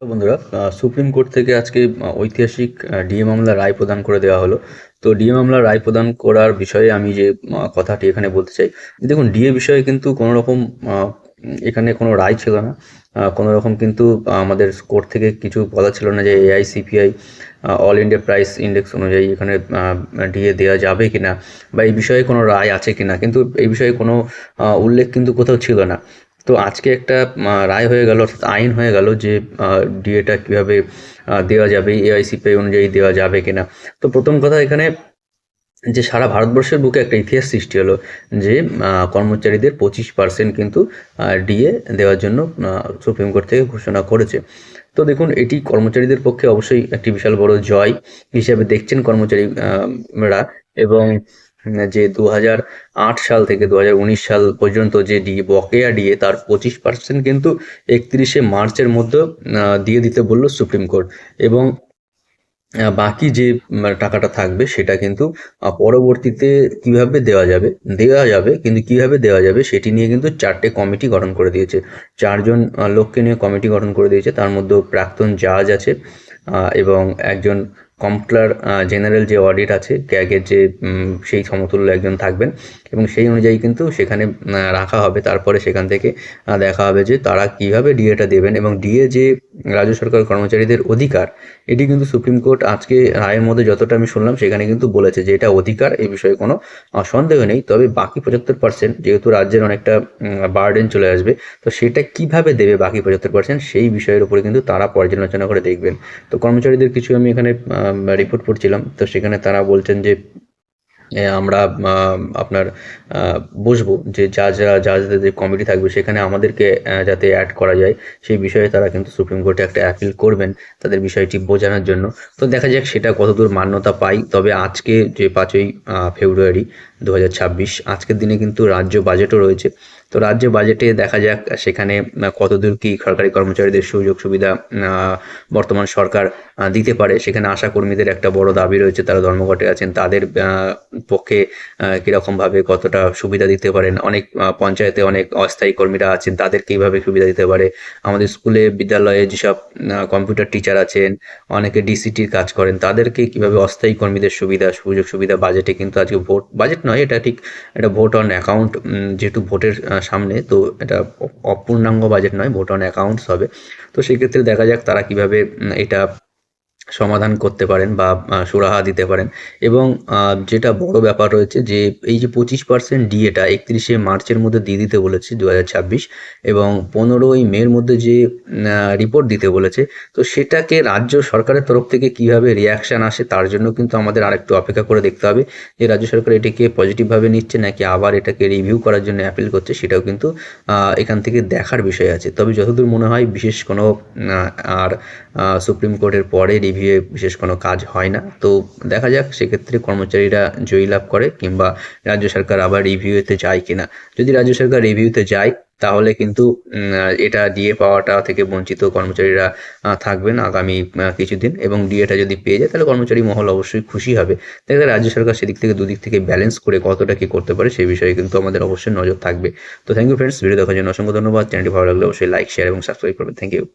তো বন্ধুরা, supreme court থেকে আজকে ঐতিহাসিক ডিএ মামলার রায় প্রদান করে দেওয়া হলো। তো ডিএ মামলার রায় প্রদান করার বিষয়ে আমি যে কথাটি এখানে বলতে চাই, দেখুন, ডিএ বিষয়ে কিন্তু কোনো রকম এখানে কোনো রায় ছিল না। কোনো রকম কিন্তু আমাদের কোর্ট থেকে কিছু বলা ছিল না যে AICPI all India price index অনুযায়ী এখানে ডিএ দেওয়া যাবে কিনা, বা এই বিষয়ে কোনো রায় আছে কিনা, কিন্তু এই বিষয়ে কোনো উল্লেখ কিন্তু কোথাও ছিল না। তো আজকে একটা রায় হয়ে গেল, অর্থাৎ আইন হয়ে গেল যে ডিএটা কীভাবে দেওয়া যাবে, এআইসিপিআই অনুযায়ী দেওয়া যাবে কিনা। তো প্রথম কথা এখানে যে সারা ভারতবর্ষের বুকে একটা ইতিহাস সৃষ্টি হলো যে কর্মচারীদের 25% কিন্তু ডিএ দেওয়ার জন্য সুপ্রিম কোর্ট থেকে ঘোষণা করেছে। তো দেখুন, এটি কর্মচারীদের পক্ষে অবশ্যই একটি বিশাল বড় জয় হিসাবে দেখছেন কর্মচারীরা। এবং যে 2008 সাল থেকে 2019 সাল পর্যন্ত যে ডিএ বকেয়া ডিএ, তার 25% কিন্তু 31শে মার্চের মধ্যে দিয়ে দিতে বলল সুপ্রিম কোর্ট। এবং বাকি যে টাকাটা থাকবে সেটা কিন্তু পরবর্তীতে কিভাবে দেওয়া যাবে, কিন্তু কিভাবে দেওয়া যাবে সেটি নিয়ে কিন্তু 4টে কমিটি গঠন করে দিয়েছে। 4জন লোককে নিয়ে কমিটি গঠন করে দিয়েছে। তার মধ্যে প্রাক্তন জাজ আছে, এবং একজন কম্পট্রোলার জেনারেল যে অডিট আছে ক্যাগের, যে সেই সমতুল্য একজন থাকবেন। এবং সেই অনুযায়ী কিন্তু সেখানে রাখা হবে। তারপরে সেখান থেকে দেখা হবে যে তারা কিভাবে ডিএটা দেবেন। এবং ডিএ যে রাজ্য সরকার কর্মচারীদের অধিকার, এটি কিন্তু সুপ্রিম কোর্ট আজকে রায়ের মধ্যে যতটা আমি শুনলাম সেখানে কিন্তু বলেছে যে এটা অধিকার, এই বিষয়ে কোনো সন্দেহ নেই। তবে বাকি 75%, যেহেতু রাজ্যের অনেকটা বার্ডেন চলে আসবে, তো সেটা কিভাবে দেবে বাকি 75%, সেই বিষয়ের উপরে কিন্তু তারা পর্যালোচনা করে দেখবেন। তো কর্মচারীদের কিছু আমি এখানে রিপোর্ট পড়ছিলাম, তো সেখানে তারা বলছেন যে আমরা আপনার বসবো, যে জাজদের যে কমিটি থাকবে সেখানে আমাদেরকে যাতে অ্যাড করা যায়, সেই বিষয়ে তারা কিন্তু সুপ্রিম কোর্টে একটা অ্যাপিল করবেন তাদের বিষয়টি বোঝানোর জন্য। তো দেখা যাক সেটা কতদূর মান্যতা পায়। তবে আজকে যে 5ই ফেব্রুয়ারি 2026, আজকের দিনে কিন্তু রাজ্য বাজেটও রয়েছে। তো রাজ্য বাজেটে দেখা যাক সেখানে কতদূর কি সরকারি কর্মচারীদের সুযোগ সুবিধা বর্তমান সরকার দিতে পারে। সেখানে আশা কর্মীদের একটা বড় দাবি রয়েছে, তারা ধর্মঘটে আছেন, তাদের পক্ষে কীরকমভাবে কতটা সুবিধা দিতে পারেন। অনেক পঞ্চায়েতে অনেক অস্থায়ী কর্মীরা আছেন, তাদের কীভাবে সুবিধা দিতে পারে। আমাদের স্কুলে বিদ্যালয়ে যেসব কম্পিউটার টিচার আছেন, অনেকে ডিসিটির কাজ করেন, তাদেরকে কীভাবে অস্থায়ী কর্মীদের সুযোগ সুবিধা বাজেটে কিন্তু আজকে বাজেট নয়, এটা ঠিক এটা ভোট অন অ্যাকাউন্ট, যেহেতু ভোটের সামনে, তো এটা অপূর্ণাঙ্গ বাজেট নয়, ভোট অন অ্যাকাউন্টস হবে। তো সেক্ষেত্রে দেখা যাক তারা কীভাবে এটা সমাধান করতে পারেন বা সুরাহা দিতে পারেন। এবং যেটা বড় ব্যাপার রয়েছে যে এই যে 25% ডিএটা 31শে মার্চের মধ্যে দিয়ে দিতে বলেছে 2026, এবং 15ই মের মধ্যে যে রিপোর্ট দিতে বলেছে, তো সেটাকে রাজ্য সরকারের তরফ থেকে কিভাবে রিয়াকশান আসে তার জন্য কিন্তু আমাদের আরেকটু অপেক্ষা করে দেখতে হবে যে রাজ্য সরকার এটাকে পজিটিভভাবে নিচ্ছে নাকি আবার এটাকে রিভিউ করার জন্য অ্যাপিল করছে, সেটাও কিন্তু এখান থেকে দেখার বিষয় আছে। তবে যতদূর মনে হয় বিশেষ কোনো আর সুপ্রিম কোর্টের পরে রিভিউয়ে বিশেষ কোনো কাজ হয় না। তো দেখা যাক সেক্ষেত্রে কর্মচারীরা জয়ী লাভ করে কিংবা রাজ্য সরকার আবার রিভিউতে যায় কিনা। যদি রাজ্য সরকার রিভিউতে যায় তাহলে কিন্তু এটা ডিএ পাওয়াটা থেকে বঞ্চিত কর্মচারীরা থাকবেন আগামী কিছুদিন। এবং ডিএটা যদি পেয়ে যায় তাহলে কর্মচারী মহল অবশ্যই খুশি হবে। দেখা রাজ্য সরকার সেদিক থেকে দুদিক থেকে ব্যালেন্স করে কতটা কী করতে পারে সেই বিষয়ে কিন্তু আমাদের অবশ্যই নজর থাকবে। তো থ্যাংক ইউ ফ্রেন্ডস, ভিডিও দেখার জন্য অসংখ্য ধন্যবাদ। চ্যানেলটি ভালো লাগলে অবশ্যই লাইক, শেয়ার এবং সাবস্ক্রাইব করবেন। Thank you.